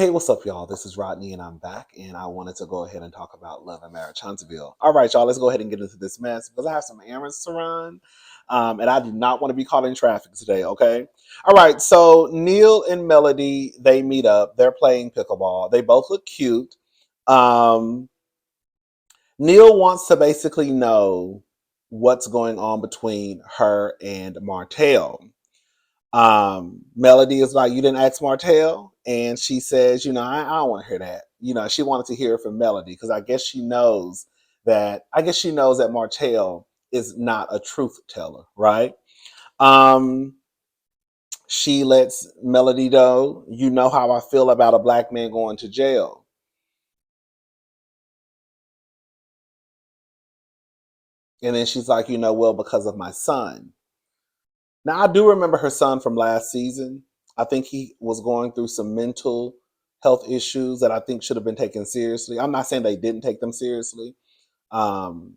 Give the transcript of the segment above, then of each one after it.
Hey, what's up, y'all? This is Rodney, and I'm back, and I wanted to go ahead and talk about Love and Marriage Huntsville. All right, y'all, let's go ahead and get into this mess because I have some errands to run, and I do not want to be caught in traffic today, okay? All right, so Neil and Melody, they meet up. They're playing pickleball. They both look cute. Um, Neil wants to basically know what's going on between her and Martell. Melody is like, you didn't ask Martell, and she says, I don't want to hear that. She wanted to hear it from Melody because I guess she knows that Martell is not a truth teller, right? Um, she lets Melody know, you know how I feel about a black man going to jail. And then she's like, well, because of my son. Now, I do remember her son from last season. I think he was going through some mental health issues that I think should have been taken seriously. I'm not saying they didn't take them seriously, um,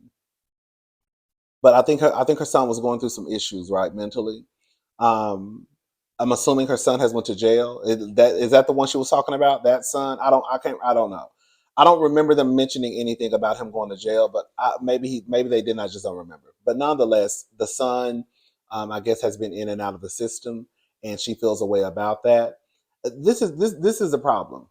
but I think her son was going through some issues, right, mentally. Um, I'm assuming her son has went to jail. Is that the one she was talking about? That son? I don't know. I don't remember them mentioning anything about him going to jail, but maybe they didn't. I just don't remember. But nonetheless, the son, I guess, has been in and out of the system, and she feels a way about that. This is a problem.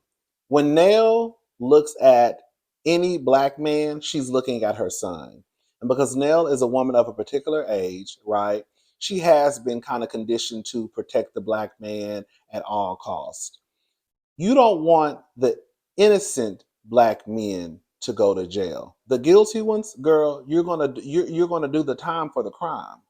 When Nell looks at any black man, she's looking at her son, and because Nell is a woman of a particular age, right? She has been kind of conditioned to protect the black man at all costs. You don't want the innocent black men to go to jail. The guilty ones, girl, you're gonna do the time for the crime.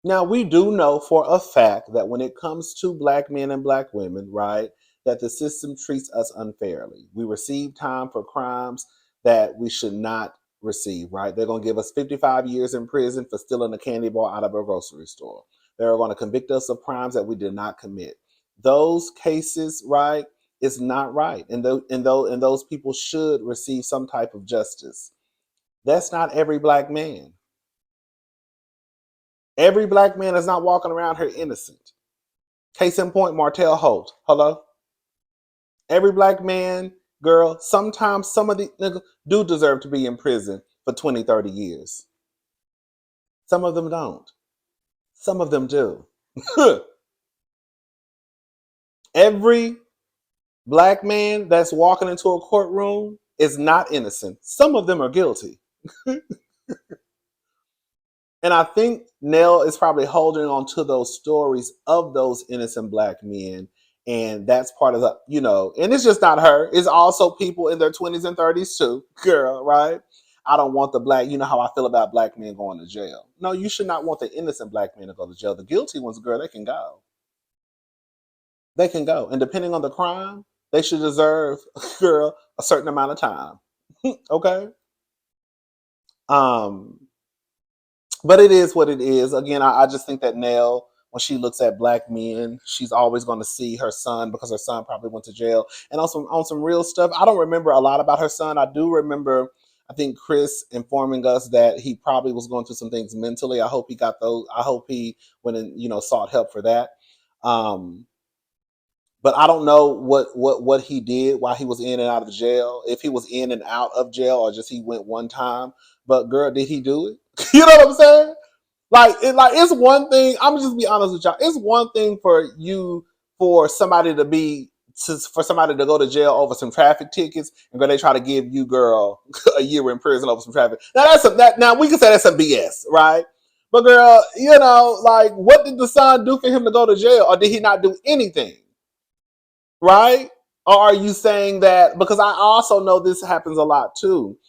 Now we do know for a fact that when it comes to black men and black women, right, that the system treats us unfairly. We receive time for crimes that we should not receive, right? They're going to give us 55 years in prison for stealing a candy bar out of a grocery store. They're going to convict us of crimes that we did not commit. Those cases, right, is not right. And those people should receive some type of justice. That's not every black man. Every black man is not walking around here innocent. Case in point, Martell Holt. Hello? Every black man, girl, sometimes some of the niggas do deserve to be in prison for 20, 30 years. Some of them don't. Some of them do. Every black man that's walking into a courtroom is not innocent. Some of them are guilty. And I think Nell is probably holding on to those stories of those innocent black men. And that's part of and it's just not her. It's also people in their 20s and 30s too, girl, right? I don't want the black, you know how I feel about black men going to jail. No, you should not want the innocent black men to go to jail. The guilty ones, girl, they can go. They can go. And depending on the crime, they should deserve, girl, a certain amount of time. Okay? Um, but it is what it is. Again, I just think that Nell, when she looks at black men, she's always going to see her son because her son probably went to jail. And also on some real stuff, I don't remember a lot about her son. I do remember, I think Chris informing us that he probably was going through some things mentally. I hope he got those. I hope he went and sought help for that. Um, but I don't know what he did while he was in and out of jail. If he was in and out of jail or just he went one time. But girl, did he do it? You know what I'm saying? It's one thing. I'm just be honest with y'all. It's one thing for somebody for somebody to go to jail over some traffic tickets, and they try to give you, girl, a year in prison over some traffic. Now now we can say that's some BS, right? But girl, what did the son do for him to go to jail, or did he not do anything? Right? Or are you saying that because I also know this happens a lot too?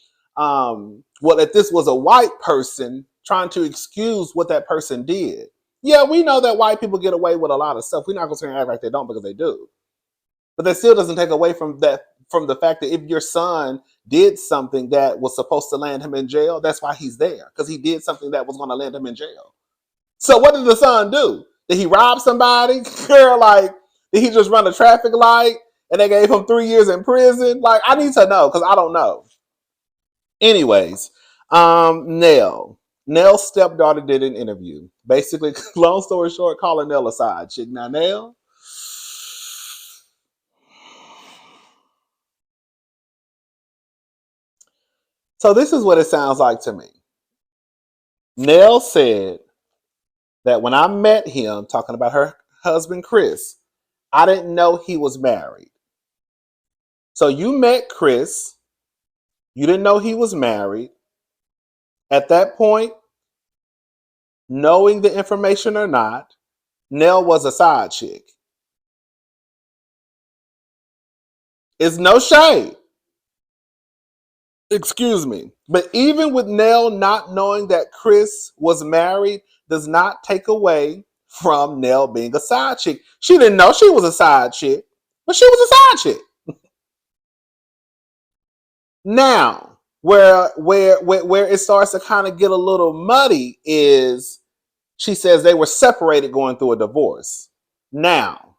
Well, if this was a white person trying to excuse what that person did, yeah, we know that white people get away with a lot of stuff. We're not going to act like they don't because they do. But that still doesn't take away from the fact that if your son did something that was supposed to land him in jail, that's why he's there because he did something that was going to land him in jail. So what did the son do? Did he rob somebody? Girl, did he just run a traffic light and they gave him 3 years in prison? I need to know because I don't know. Anyways, Nell. Nell's stepdaughter did an interview. Basically, long story short, calling Nell a side chick. Now, Nell, So this is what it sounds like to me. Nell said that when I met him, talking about her husband Chris, I didn't know he was married. So you met Chris, you didn't know he was married. At that point, knowing the information or not, Nell was a side chick. It's no shade. Excuse me. But even with Nell not knowing that Chris was married, does not take away from Nell being a side chick. She didn't know she was a side chick, but she was a side chick. Now, where it starts to kind of get a little muddy is she says they were separated going through a divorce. Now,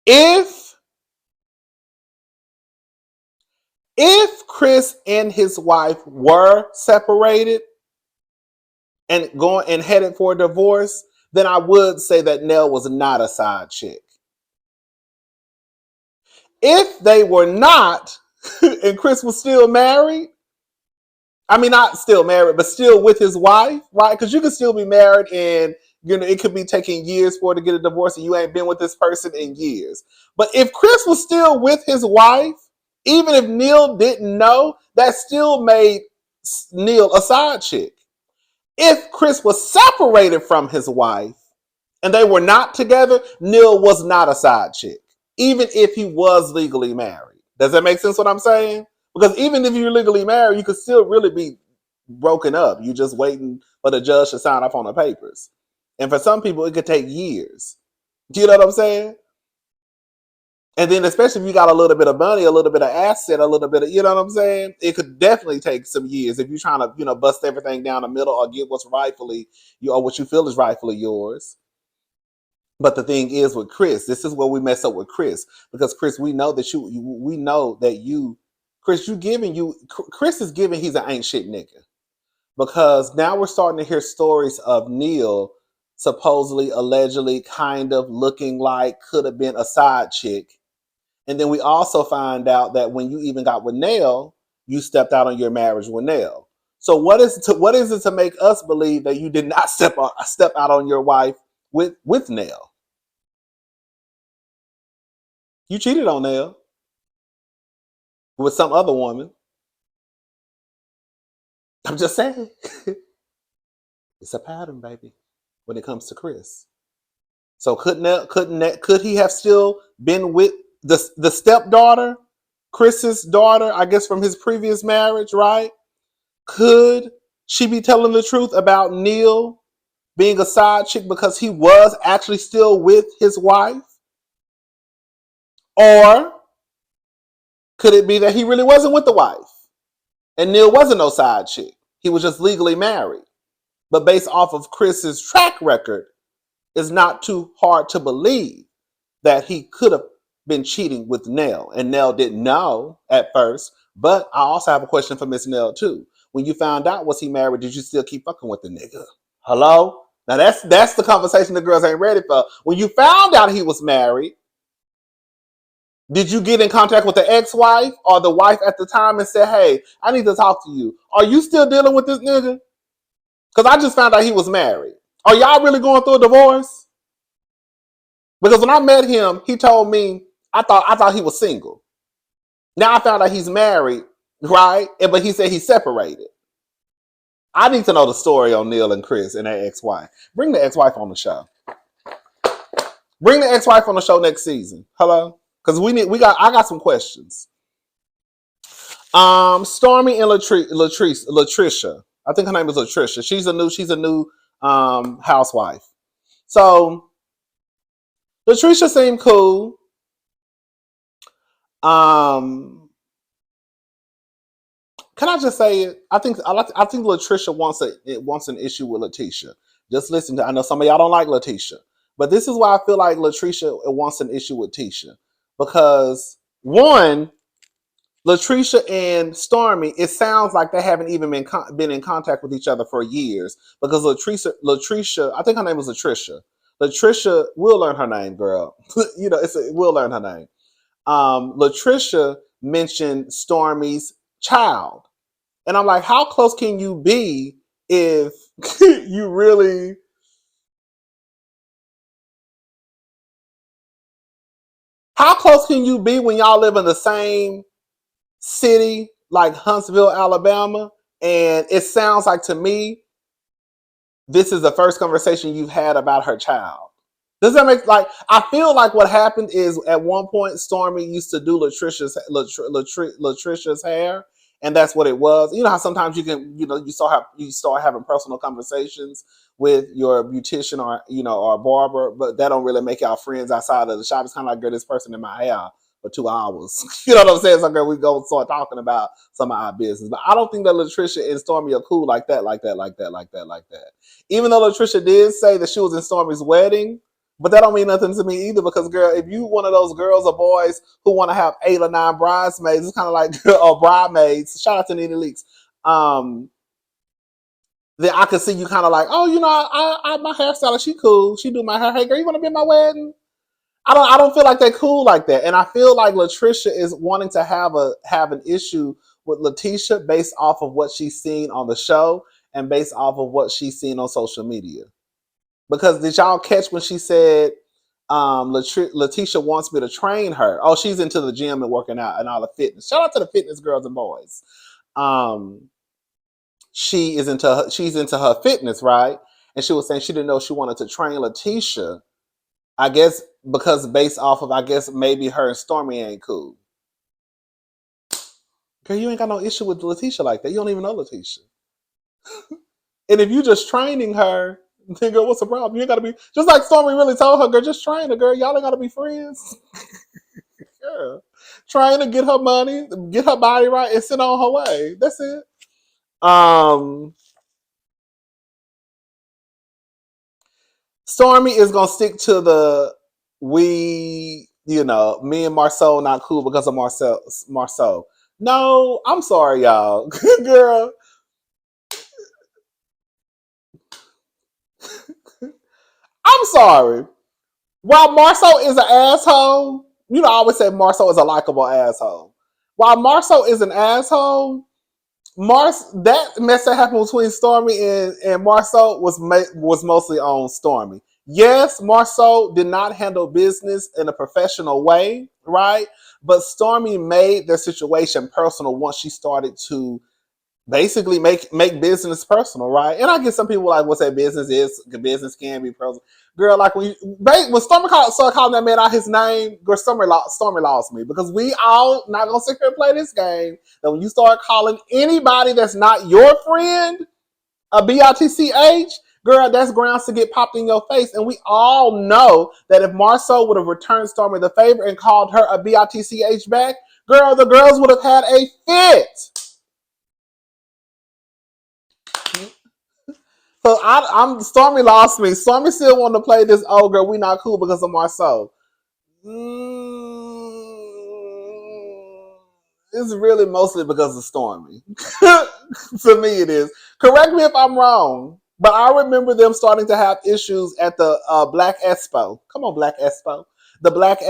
if Chris and his wife were separated and going and headed for a divorce, then I would say that Nell was not a side chick. If they were not, and Chris was still married, I mean, not still married, but still with his wife, right? Because you can still be married and it could be taking years for it to get a divorce and you ain't been with this person in years. But if Chris was still with his wife, even if Neil didn't know, that still made Neil a side chick. If Chris was separated from his wife and they were not together, Neil was not a side chick, even if he was legally married. Does that make sense what I'm saying? Because even if you're legally married, you could still really be broken up. You're just waiting for the judge to sign off on the papers. And for some people, it could take years. Do you know what I'm saying? And then especially if you got a little bit of money, a little bit of asset, a little bit of, you know what I'm saying? It could definitely take some years if you're trying to, bust everything down the middle or get what's rightfully, or what you feel is rightfully yours. But the thing is with Chris, this is where we mess up with Chris. Because Chris, we know that Chris is giving he's an ain't shit nigga. Because now we're starting to hear stories of Neil supposedly, allegedly, kind of looking like could have been a side chick. And then we also find out that when you even got with Nell, you stepped out on your marriage with Nell. So what is it to make us believe that you did not step out on your wife with Nell? You cheated on Nell with some other woman. I'm just saying. It's a pattern, baby, when it comes to Chris. So could he have still been with the stepdaughter, Chris's daughter, I guess from his previous marriage, right? Could she be telling the truth about Neil being a side chick because he was actually still with his wife? Or could it be that he really wasn't with the wife and Neil wasn't no side chick? He was just legally married. But based off of Chris's track record, it's not too hard to believe that he could have been cheating with Nell. And Nell didn't know at first. But I also have a question for Miss Nell too. When you found out was he married, did you still keep fucking with the nigga? Hello? Now that's the conversation the girls ain't ready for. When you found out he was married, did you get in contact with the ex-wife or the wife at the time and say, hey, I need to talk to you? Are you still dealing with this nigga? Because I just found out he was married. Are y'all really going through a divorce? Because when I met him, he told me I thought he was single. Now I found out he's married, right? But he said he's separated. I need to know the story on Neil and Chris and their ex-wife. Bring the ex-wife on the show. Bring the ex-wife on the show next season. Hello? Because I got some questions. Stormy and LaTricia. I think her name is LaTricia. She's a new housewife. So LaTricia seemed cool. Can I just say it? I think LaTricia wants an issue with LaTicia. Just listen to. I know some of y'all don't like LaTicia, but this is why I feel like LaTricia wants an issue with Tisha because one, LaTricia and Stormy, it sounds like they haven't even been in contact with each other for years because LaTricia, I think her name was LaTricia. LaTricia, we'll learn her name, girl. We'll learn her name. LaTricia mentioned Stormy's child And I'm like, how close can you be if you really, how close can you be when y'all live in the same city, like Huntsville, Alabama? And it sounds like to me, this is the first conversation you've had about her child. Does that make like I feel like what happened is at one point Stormy used to do LaTricia's hair, and that's what it was. You know how sometimes you can you start having personal conversations with your beautician or or barber, but that don't really make y'all friends outside of the shop. It's kind of like, girl, this person in my hair for 2 hours. You know what I'm saying? So girl, we go start talking about some of our business. But I don't think that LaTricia and Stormy are cool like that, like that, like that, like that, like that. Even though LaTricia did say that she was in Stormy's wedding, but that don't mean nothing to me either because, girl, if you one of those girls or boys who want to have 8 or 9 bridesmaids, it's kind of like or bridesmaids. Shout out to Nene Leaks. Then I could see you kind of like, oh, my hairstylist, she cool. She do my hair. Hey, girl, you want to be in my wedding? I don't feel like they're cool like that, and I feel like LaTricia is wanting to have an issue with LaTicia based off of what she's seen on the show and based off of what she's seen on social media. Because did y'all catch when she said LaTicia wants me to train her? Oh, she's into the gym and working out and all the fitness. Shout out to the fitness girls and boys. Um, she's into her fitness, right? And she was saying she didn't know she wanted to train LaTicia. I guess because based off of maybe her and Stormy ain't cool. Girl, you ain't got no issue with LaTicia like that. You don't even know LaTicia. And if you just training her, then girl, what's the problem? You ain't gotta be just like Stormy really told her, girl, just train her, girl. Y'all ain't gotta be friends. Girl. Trying to get her money, get her body right, and send on her way. That's it. Stormy is gonna stick to the me and Marceau not cool because of Marceau. No, I'm sorry, y'all. Girl, I'm sorry. While Marceau is an asshole, I always say Marceau is a likable asshole. While Marceau is an asshole, that mess that happened between Stormy and Marceau was mostly on Stormy. Yes, Marceau did not handle business in a professional way, right? But Stormy made their situation personal once she started to basically make business personal, right? And I get some people like, what's that business is? Business can be personal. Girl, like when Stormy started calling that man out his name, girl, Stormy lost me because we all not gonna sit here and play this game. That when you start calling anybody that's not your friend a bitch, girl, that's grounds to get popped in your face. And we all know that if Marceau would have returned Stormy the favor and called her a bitch back, girl, the girls would have had a fit. So I'm Stormy lost me. Stormy still wanted to play this. Oh, girl, we not cool because of Marceau. It's really mostly because of Stormy. To me, it is. Correct me if I'm wrong, but I remember them starting to have issues at the Black Expo. Come on, Black Expo. The Black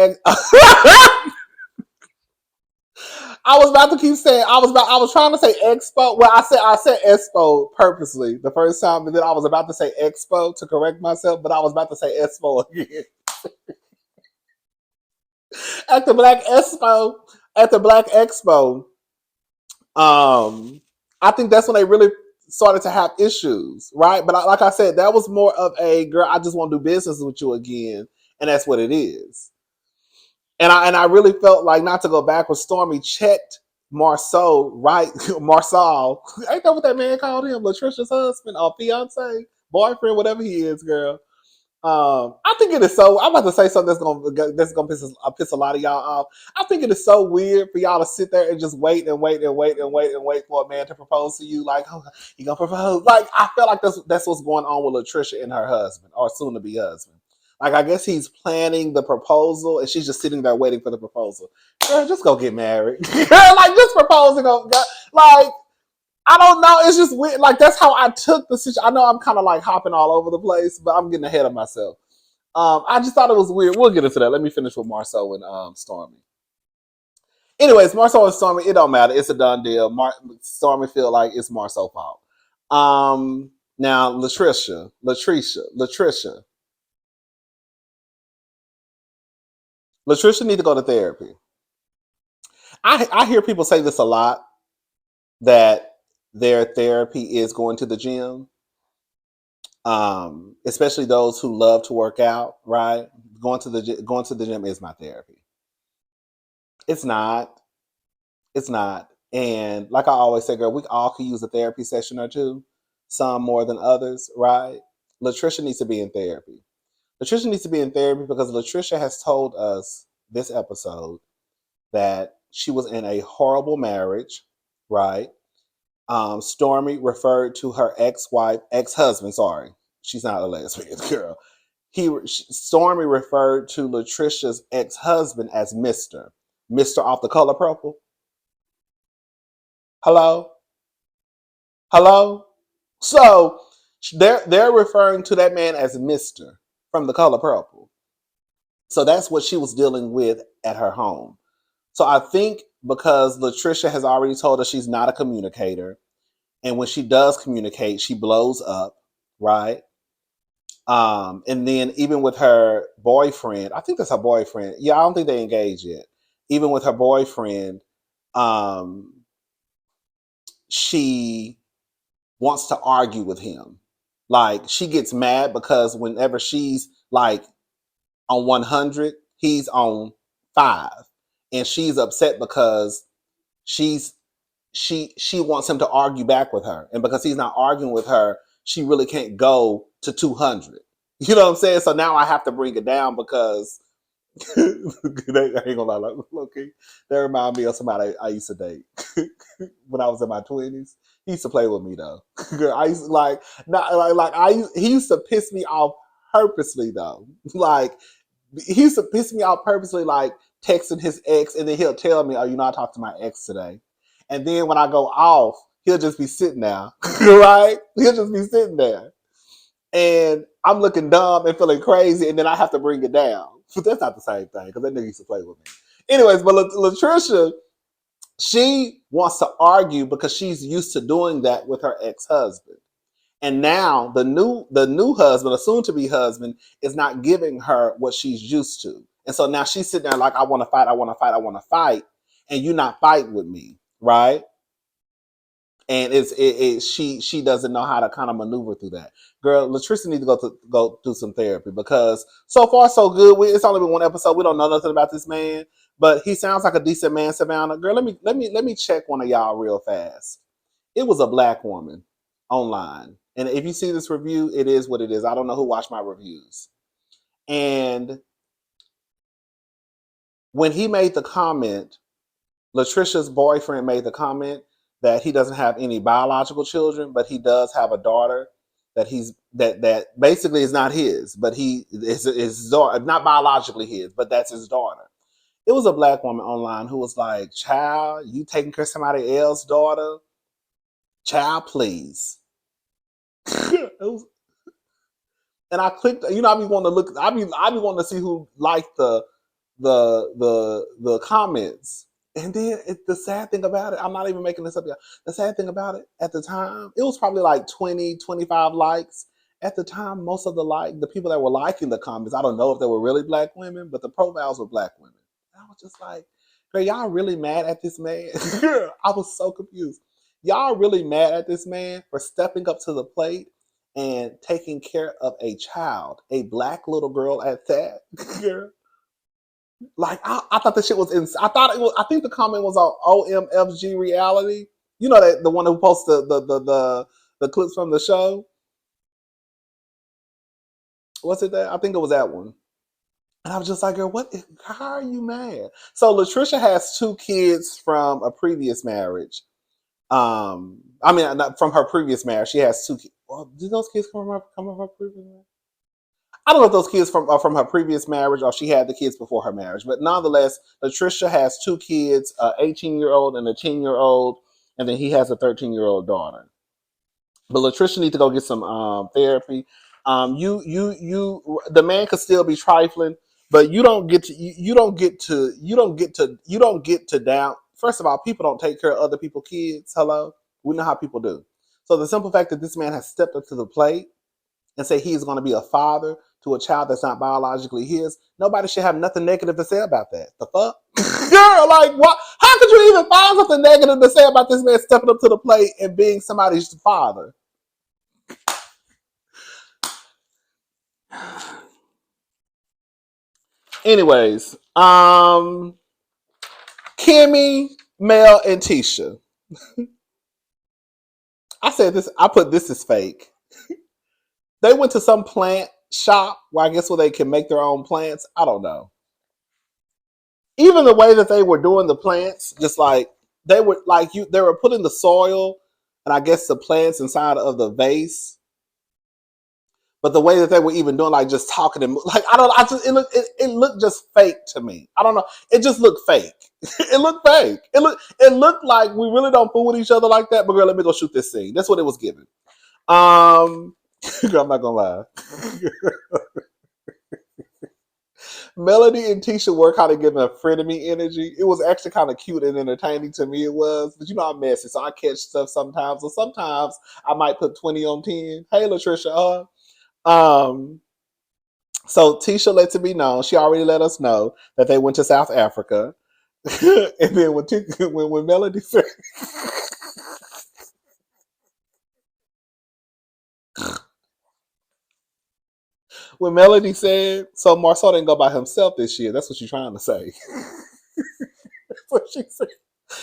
I was about to keep saying I was trying to say Expo. Well, I said Expo purposely the first time, and then I was about to say Expo to correct myself, but I was about to say Expo again. At the Black Expo, at the Black Expo, I think that's when they really started to have issues, right? But like I said, that was more of a girl. I just want to do business with you again, and that's what it is. And I really felt like not to go back when Stormy checked Marceau, right? Marceau, ain't that what that man called him? LaTricia's husband or fiance, boyfriend, whatever he is, girl. I think it is so. I'm about to say something that's gonna piss a lot of y'all off. I think it is so weird for y'all to sit there and just wait and wait and wait and wait and wait for a man to propose to you. Like, oh, he gonna propose? Like, I feel like that's what's going on with LaTricia and her husband, or soon to be husband. Like, I guess he's planning the proposal, and she's just sitting there waiting for the proposal. Girl, just go get married. Girl, like, just proposing. Like, I don't know. It's just weird. Like, that's how I took the situation. I know I'm kind of like hopping all over the place, but I'm getting ahead of myself. I just thought it was weird. We'll get into that. Let me finish with Marceau and Stormy. Anyways, Marcel and Stormy, it don't matter. It's a done deal. Stormy feel like it's Marcel's fault. Now LaTricia need to go to therapy. I hear people say this a lot, that their therapy is going to the gym. Especially those who love to work out, right? Going to the gym is my therapy. It's not. It's not. And like I always say, girl, we all could use a therapy session or two, some more than others, right? LaTricia needs to be in therapy. LaTricia needs to be in therapy because LaTricia has told us this episode that she was in a horrible marriage, right? Stormy referred to her ex-husband. Sorry, she's not a lesbian girl. Stormy referred to LaTricia's ex-husband as Mister off the Color Purple. Hello, hello. So they're referring to that man as Mister from the Color Purple. So that's what she was dealing with at her home. So I think because LaTricia has already told us she's not a communicator, and when she does communicate, she blows up, right? And then even with her boyfriend, I think that's her boyfriend. Yeah, I don't think they engaged yet. Even with her boyfriend, um, she wants to argue with him. Like she gets mad because whenever she's like on 100, he's on 5, and she's upset because she's she wants him to argue back with her, and because he's not arguing with her, she really can't go to 200. You know what I'm saying? So now I have to bring it down because I ain't gonna lie, like, okay, that remind me of somebody I used to date when I was in my 20s. He used to play with me though. I used to like not like he used to piss me off purposely though. Like he used to piss me off purposely, like texting his ex, and then he'll tell me, "Oh, you know, I talked to my ex today." And then when I go off, he'll just be sitting there, right? He'll just be sitting there, and I'm looking dumb and feeling crazy, and then I have to bring it down. But that's not the same thing because that nigga used to play with me. Anyways, but LaTricia, she wants to argue because she's used to doing that with her ex-husband. And now the new husband, or soon to be husband, is not giving her what she's used to. And so now she's sitting there like, I want to fight, I want to fight, I want to fight, and you're not fighting with me, right? And she doesn't know how to kind of maneuver through that. Girl, LaTricia needs to go do some therapy because so far so good. It's only been one episode. We don't know nothing about this man, but he sounds like a decent man. Savannah, girl, let me check one of y'all real fast. It was a black woman online, and if you see this review, it is what it is. I don't know who watched my reviews, and when he made the comment, LaTricia's boyfriend made the comment that he doesn't have any biological children, but he does have a daughter that basically is not his, but he is his daughter, not biologically his, but that's his daughter. It was a black woman online who was like, "Child, you taking care of somebody else's daughter? Child, please." Was, and I clicked. You know, I be wanting to look. I be wanting to see who liked the comments. And then the sad thing about it, I'm not even making this up, y'all. The sad thing about it, at the time, it was probably like 20, 25 likes. At the time, most of the people that were liking the comments, I don't know if they were really black women, but the profiles were black women. And I was just like, girl, y'all really mad at this man? I was so confused. Y'all really mad at this man for stepping up to the plate and taking care of a child, a black little girl at that? Like I thought the shit was in. I thought it was. I think the comment was on OMFG Reality. You know that the one who posted the clips from the show. Was it that? I think it was that one. And I was just like, girl, what? How are you mad? So LaTricia has 2 kids from a previous marriage. I mean, not from her previous marriage. She has 2 kids. Well, did those kids come from her previous marriage? I don't know if those kids are from her previous marriage or she had the kids before her marriage, but nonetheless, LaTricia has 2 kids, an 18-year-old and a 10-year-old, and then he has a 13-year-old daughter. But LaTricia needs to go get some therapy. The man could still be trifling, But you don't get to down. First of all, people don't take care of other people's kids. Hello, we know how people do. So the simple fact that this man has stepped up to the plate and say he's going to be a father to a child that's not biologically his, nobody should have nothing negative to say about that. The fuck? Girl, like what? How could you even find something negative to say about this man stepping up to the plate and being somebody's father? Anyways, Kimmy, Mel, and Tisha. I said this, I put this as fake. They went to some plant shop where I guess where they can make their own plants. I don't know. Even the way that they were doing the plants, just like they were putting the soil and I guess the plants inside of the vase. But the way that they were even doing, like just talking and like I don't, I just it looked just fake to me. I don't know. It just looked fake. It looked fake. It looked like we really don't fool with each other like that. But girl, let me go shoot this scene. That's what it was giving. Girl, I'm not gonna lie. Melody and Tisha were kind of giving a frenemy energy. It was actually kind of cute and entertaining to me. It was, but you know I'm messy, so I catch stuff sometimes. Or sometimes I might put 20 on 10. Hey, LaTricia. Um, so Tisha lets it be known. She already let us know that they went to South Africa. And then when Melody said, when Melody said, so Marcel didn't go by himself this year. That's what you're trying to say. That's what she said.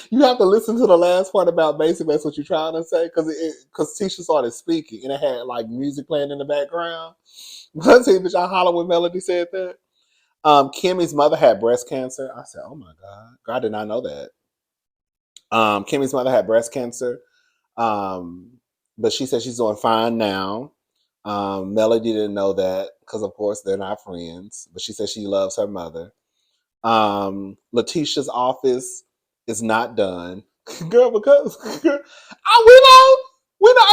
You have to listen to the last part about basically that's what you're trying to say because Tisha started speaking and it had like music playing in the background. Let's see if y'all holler when Melody said that. Kimmy's mother had breast cancer. I said, "Oh my god, I did not know that." Kimmy's mother had breast cancer, um, but she said she's doing fine now. Melody didn't know that because, of course, they're not friends. But she said she loves her mother. LaTicia's office is not done, girl. Because we know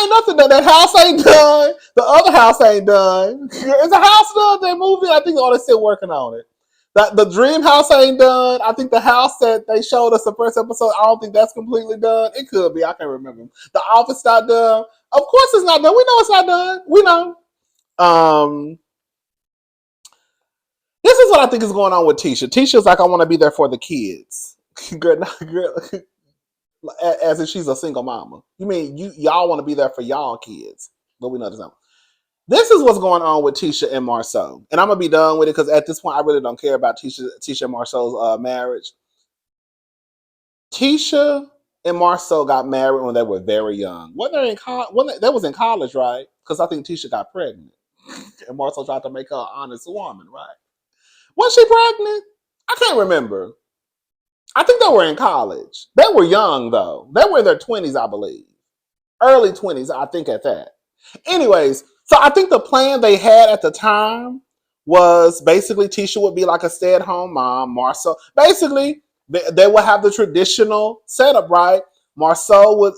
ain't nothing done. That house ain't done. The other house ain't done. Is the house done? That movie? I think they're still working on it. The dream house ain't done. I think the house that they showed us the first episode, I don't think that's completely done. It could be. I can't remember. The office not done. Of course it's not done. We know it's not done. We know. Um, this is what I think is going on with Tisha. Tisha's like, I want to be there for the kids. Girl, as if she's a single mama. You mean y'all want to be there for y'all kids? But we know this not. This is what's going on with Tisha and Marceau. And I'm gonna be done with it because at this point I really don't care about Tisha and Marceau's marriage. Tisha and Marceau got married when they were very young. When they was in college, right? Because I think Tisha got pregnant. And Marceau tried to make her an honest woman, right? Was she pregnant? I can't remember. I think they were in college. They were young though. They were in their 20s, I believe. Early 20s, I think at that. Anyways, so I think the plan they had at the time was basically Tisha would be like a stay-at-home mom. Marceau, basically, they would have the traditional setup, right? Marceau would,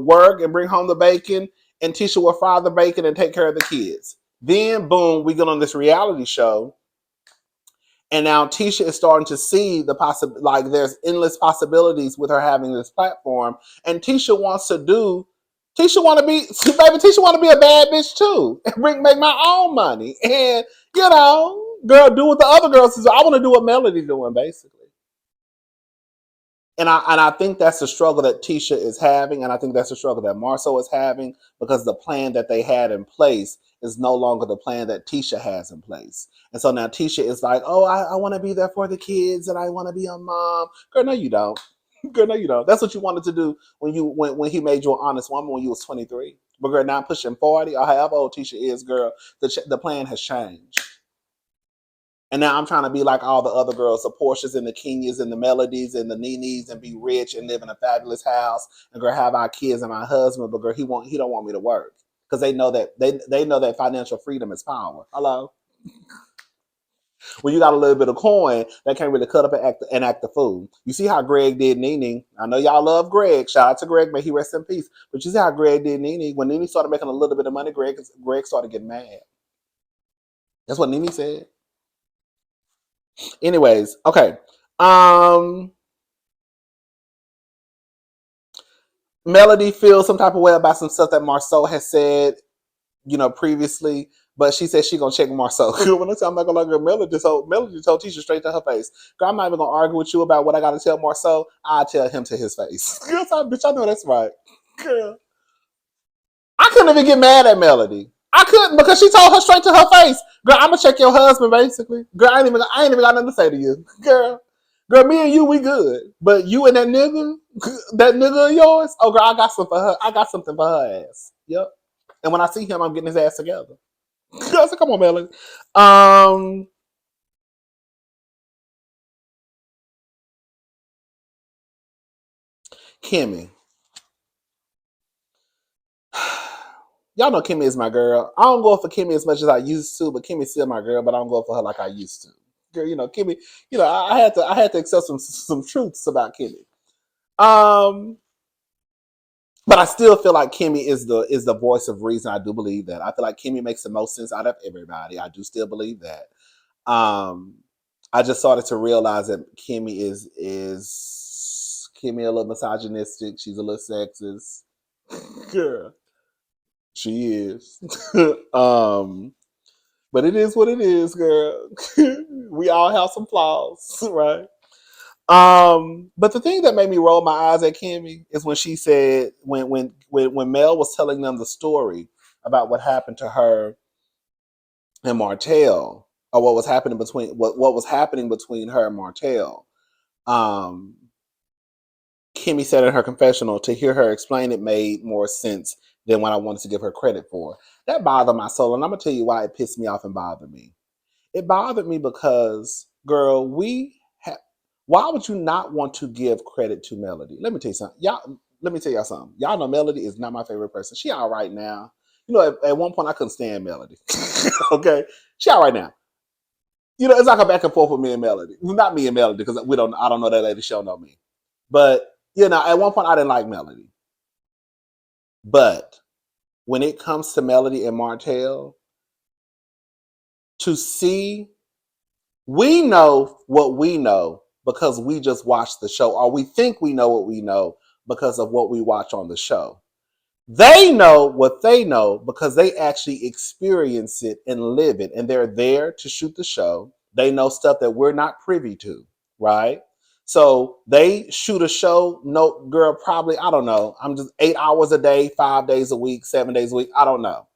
work and bring home the bacon, and Tisha would fry the bacon and take care of the kids. Then, boom, we get on this reality show. And now Tisha is starting to see the like there's endless possibilities with her having this platform. And Tisha want to be a bad bitch too. And make my own money. And, girl, do what the other girls do. I want to do what Melody doing, basically. And I think that's the struggle that Tisha is having, and I think that's the struggle that Marceau is having because the plan that they had in place is no longer the plan that Tisha has in place. And so now Tisha is like, oh, I want to be there for the kids and I want to be a mom. Girl, no, you don't. Girl, no, you don't. That's what you wanted to do when he made you an honest woman when you was 23. But girl, now pushing 40 or however old Tisha is, girl, the plan has changed. And now I'm trying to be like all the other girls, the Portias and the Kenyas and the Melodies and the Nenes and be rich and live in a fabulous house and girl have our kids and my husband, but girl, he don't want me to work. Because they know that financial freedom is power. Hello? When you got a little bit of coin, that can't really cut up and act the fool. You see how Greg did Nene. I know y'all love Greg. Shout out to Greg, may he rest in peace. But you see how Greg did Nene. When Nene started making a little bit of money, Greg started getting mad. That's what Nene said. Anyways, okay. Um, Melody feels some type of way about some stuff that Marceau has said, previously. But she said she gonna check Marceau. When I say I'm not gonna like Melody told Tisha straight to her face. Girl, I'm not even gonna argue with you about what I gotta tell Marceau. I'll tell him to his face. Girl, bitch, I know that's right. Girl. I couldn't even get mad at Melody. I couldn't because she told her straight to her face. Girl, I'm gonna check your husband, basically. Girl, I ain't even got nothing to say to you. Girl, me and you, we good. But you and that nigga of yours, oh girl, I got something for her. I got something for her ass. Yep. And when I see him, I'm getting his ass together. I said, come on, Melody. Kimmy. Y'all know Kimmy is my girl. I don't go for Kimmy as much as I used to, but Kimmy's still my girl, but I don't go for her like I used to. Girl, Kimmy, I had to accept some truths about Kimmy. But I still feel like Kimmy is the voice of reason. I do believe that. I feel like Kimmy makes the most sense out of everybody. I do still believe that. Um, I just started to realize that Kimmy is Kimmy a little misogynistic. She's a little sexist. Girl, she is. um, but it is what it is, girl. We all have some flaws, right? But the thing that made me roll my eyes at Kimmy is when she said when Mel was telling them the story about what happened to her and Martell, or what was happening between her and Martell. Um, Kimmy said in her confessional, to hear her explain it made more sense than what I wanted to give her credit for. That bothered my soul, and I'm gonna tell you why it pissed me off and bothered me. It bothered me because, girl, why would you not want to give credit to Melody? Let me tell you something. Y'all, let me tell y'all something. Y'all know Melody is not my favorite person. She all right now. At one point I couldn't stand Melody. Okay? She all right now. It's like a back and forth with me and Melody. Well, not me and Melody, because I don't know that lady, she'll know me. But, at one point I didn't like Melody. But when it comes to Melody and Martell, to see, we know what we know because we just watched the show, or we think we know what we know because of what we watch on the show. They know what they know because they actually experience it and live it, and they're there to shoot the show. They know stuff that we're not privy to, right? So they shoot a show. No, girl, probably, I don't know. I'm just 8 hours a day, 5 days a week, 7 days a week. I don't know,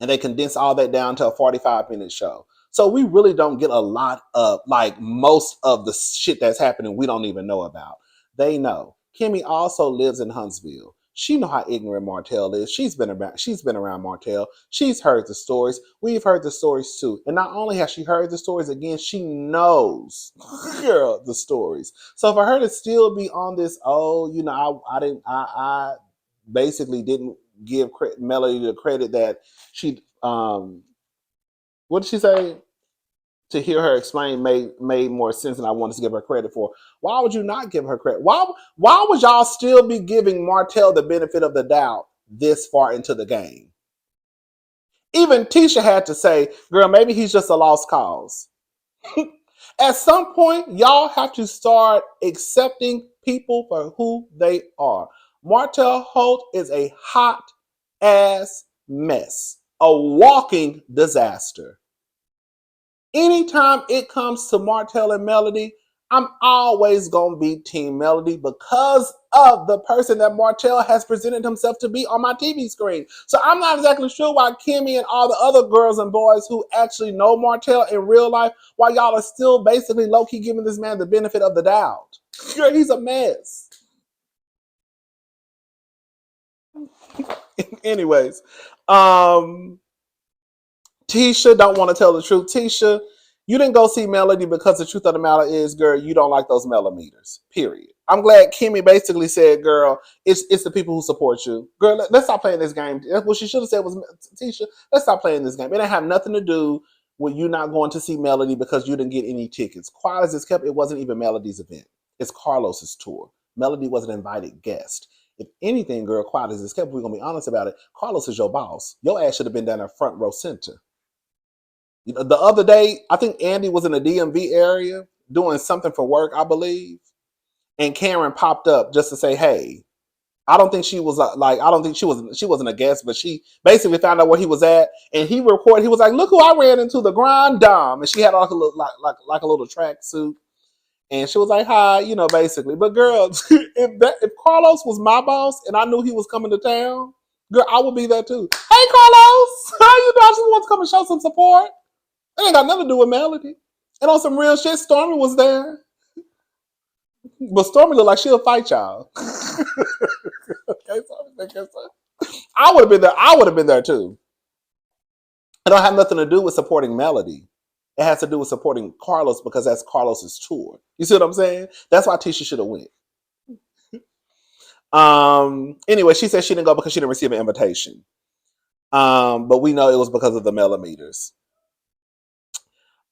and they condense all that down to a 45-minute show. So we really don't get a lot of, like, most of the shit that's happening we don't even know about. They know. Kimmy also lives in Huntsville. She know how ignorant Martell is. She's been around Martell. She's heard the stories. We've heard the stories too. And not only has she heard the stories, again, she knows, girl, the stories. So for her to still be on this, I basically didn't give Melody the credit that she what did she say? To hear her explain made more sense than I wanted to give her credit for. Why would you not give her credit? Why would y'all still be giving Martell the benefit of the doubt this far into the game? Even Tisha had to say, girl, maybe he's just a lost cause. At some point, y'all have to start accepting people for who they are. Martell Holt is a hot ass mess, a walking disaster. Anytime it comes to Martell and Melody, I'm always going to be Team Melody because of the person that Martell has presented himself to be on my TV screen. So I'm not exactly sure why Kimmy and all the other girls and boys who actually know Martell in real life, why y'all are still basically low-key giving this man the benefit of the doubt. He's a mess. Anyways, Tisha don't want to tell the truth. Tisha, you didn't go see Melody because the truth of the matter is, girl, you don't like those millimeters. Period. I'm glad Kimmy basically said, girl, it's the people who support you. Girl, let's stop playing this game. That's what she should have said was, Tisha, let's stop playing this game. It didn't have nothing to do with you not going to see Melody because you didn't get any tickets. Quiet as it's kept, it wasn't even Melody's event. It's Carlos's tour. Melody was an invited guest. If anything, girl, quiet as it's kept, we're going to be honest about it. Carlos is your boss. Your ass should have been down there front row center. The other day, I think Andy was in the DMV area doing something for work, I believe, and Karen popped up just to say, "Hey." I don't think she was like, I don't think she wasn't a guest, but she basically found out where he was at, and he reported. He was like, "Look who I ran into, the Grand Dame," and she had like a little like a little track suit, and she was like, "Hi," basically. But girl, if Carlos was my boss and I knew he was coming to town, girl, I would be there too. Hey, Carlos, how you doing? I just want to come and show some support. It ain't got nothing to do with Melody. And on some real shit, Stormy was there. But Stormy looked like she'll fight y'all. Okay, so I would have been there. I would have been there too. It don't have nothing to do with supporting Melody. It has to do with supporting Carlos because that's Carlos's tour. You see what I'm saying? That's why Tisha should have went. Anyway, she said she didn't go because she didn't receive an invitation. But we know it was because of the millimeters.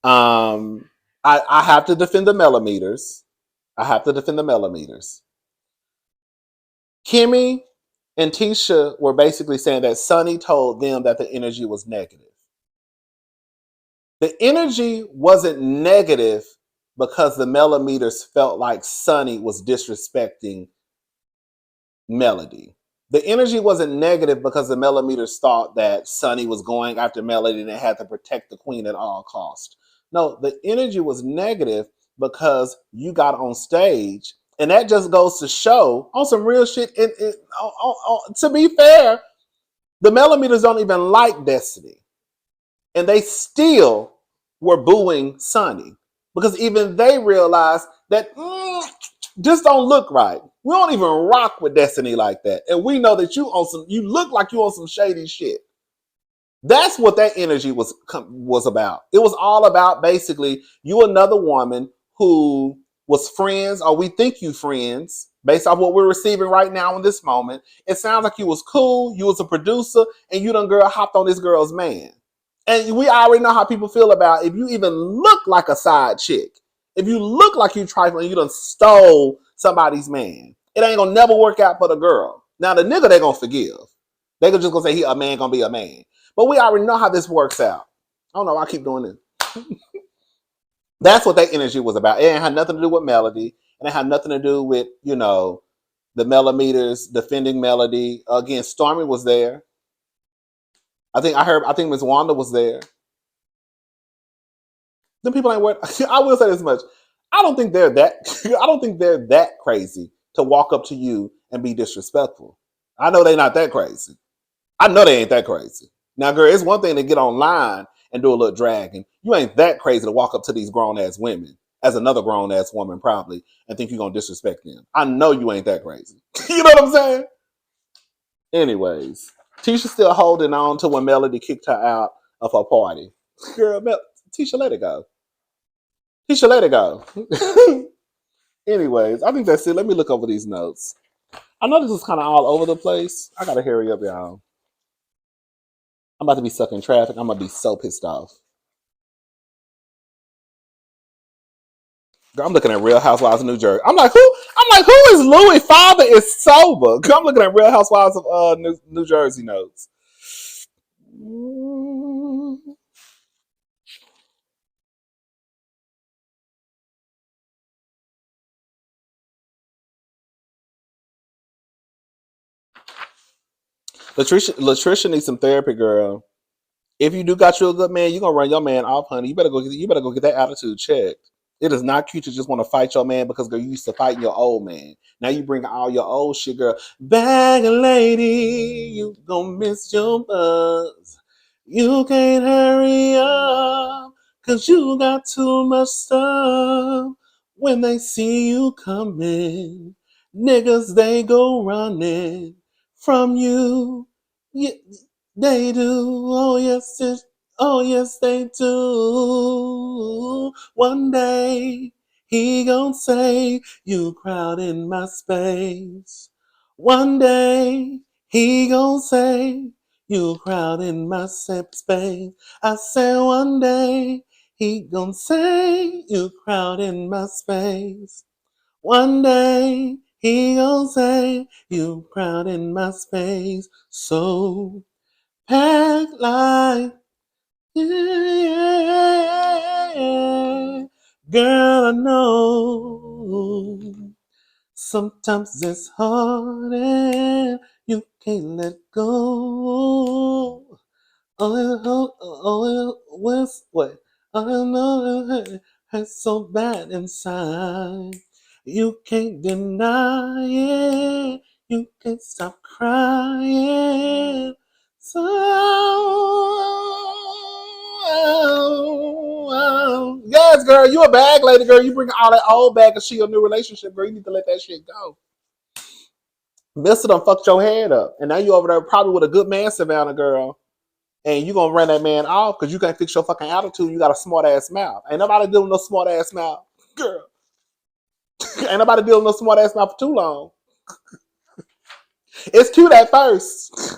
I have to defend the millimeters. I have to defend the millimeters. Kimmy and Tisha were basically saying that Sonny told them that the energy was negative. The energy wasn't negative because the millimeters felt like Sonny was disrespecting Melody. The energy wasn't negative because the millimeters thought that Sonny was going after Melody and had to protect the queen at all costs. No, the energy was negative because you got on stage, and that just goes to show on some real shit. To be fair, the millimeters don't even like Destiny, and they still were booing Sonny because even they realized that just don't look right. We don't even rock with Destiny like that, and we know that you look like you on some shady shit. That's what that energy was about. It was all about basically you another woman who was friends, or we think you friends, based off what we're receiving right now in this moment. It sounds like you was cool, you was a producer, and you done girl hopped on this girl's man. And we already know how people feel about if you even look like a side chick. If you look like you trifling, you done stole somebody's man. It ain't gonna never work out for the girl. Now the nigga they gonna forgive. They just gonna say a man gonna be a man. But we already know how this works out. I don't know why I keep doing this. That's what that energy was about. It ain't had nothing to do with Melody. And it had nothing to do with, the millimeters defending Melody. Again, Stormy was there. I think Miss Wanda was there. Then people ain't worried. I will say this much. I don't think they're that crazy to walk up to you and be disrespectful. I know they're not that crazy. I know they ain't that crazy. Now, girl, it's one thing to get online and do a little dragging. You ain't that crazy to walk up to these grown ass women, as another grown ass woman probably, and think you're gonna disrespect them. I know you ain't that crazy. You know what I'm saying? Anyways, Tisha still holding on to when Melody kicked her out of her party. Girl, Tisha, let it go. Tisha, let it go. Anyways, I think that's it. Let me look over these notes. I know this is kind of all over the place. I gotta hurry up, y'all. I'm about to be stuck in traffic. I'm gonna be so pissed off. Girl, I'm looking at Real Housewives of New Jersey. I'm like, who? Who is Louis' father is sober? I'm looking at Real Housewives of New Jersey notes. LaTricia needs some therapy, girl. If you do got you a good man, you're gonna run your man off, honey. You better go get that attitude checked. It is not cute to just want to fight your man because girl, you used to fight your old man. Now you bring all your old shit, girl. Bag lady, you gonna miss your buzz. You can't hurry up, cause you got too much stuff. When they see you coming, niggas they go running from you. Yeah, they do. Oh yes, they do. One day he gon' say you crowding my space. One day he gon' say you crowding my space. I said one day he gon' say you crowding my space. One day he gon' say you crowding my space. So pack like Yeah, girl, I know sometimes it's hard and you can't let go. What's what? I know it hurts so bad inside. You can't deny it. You can't stop crying. So, yes, girl, you a bag lady, girl. You bring all that old bag and she your new relationship, girl. You need to let that shit go. Mister done fucked your head up, and now you over there probably with a good man, Savannah girl. And you gonna run that man off because you can't fix your fucking attitude. You got a smart ass mouth. Ain't nobody dealing with no smart ass mouth, girl. Ain't nobody dealing with no smart ass mouth for too long. It's cute at first,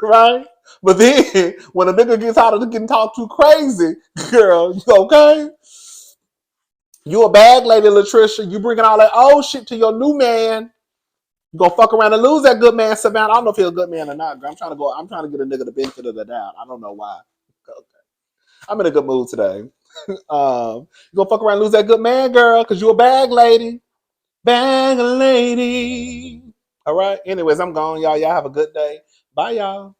right? But then when a nigga gets out of getting talked too crazy, girl, you okay? You a bag lady, LaTricia. You bringing all that old shit to your new man. You gonna fuck around and lose that good man, Savannah. I don't know if he's a good man or not. Girl. I'm trying to get a nigga the benefit of the doubt. I don't know why. Okay. I'm in a good mood today. You gonna fuck around and lose that good man, girl, because you a bag lady. Bag lady. All right. Anyways, I'm gone, y'all. Y'all have a good day. Bye, y'all.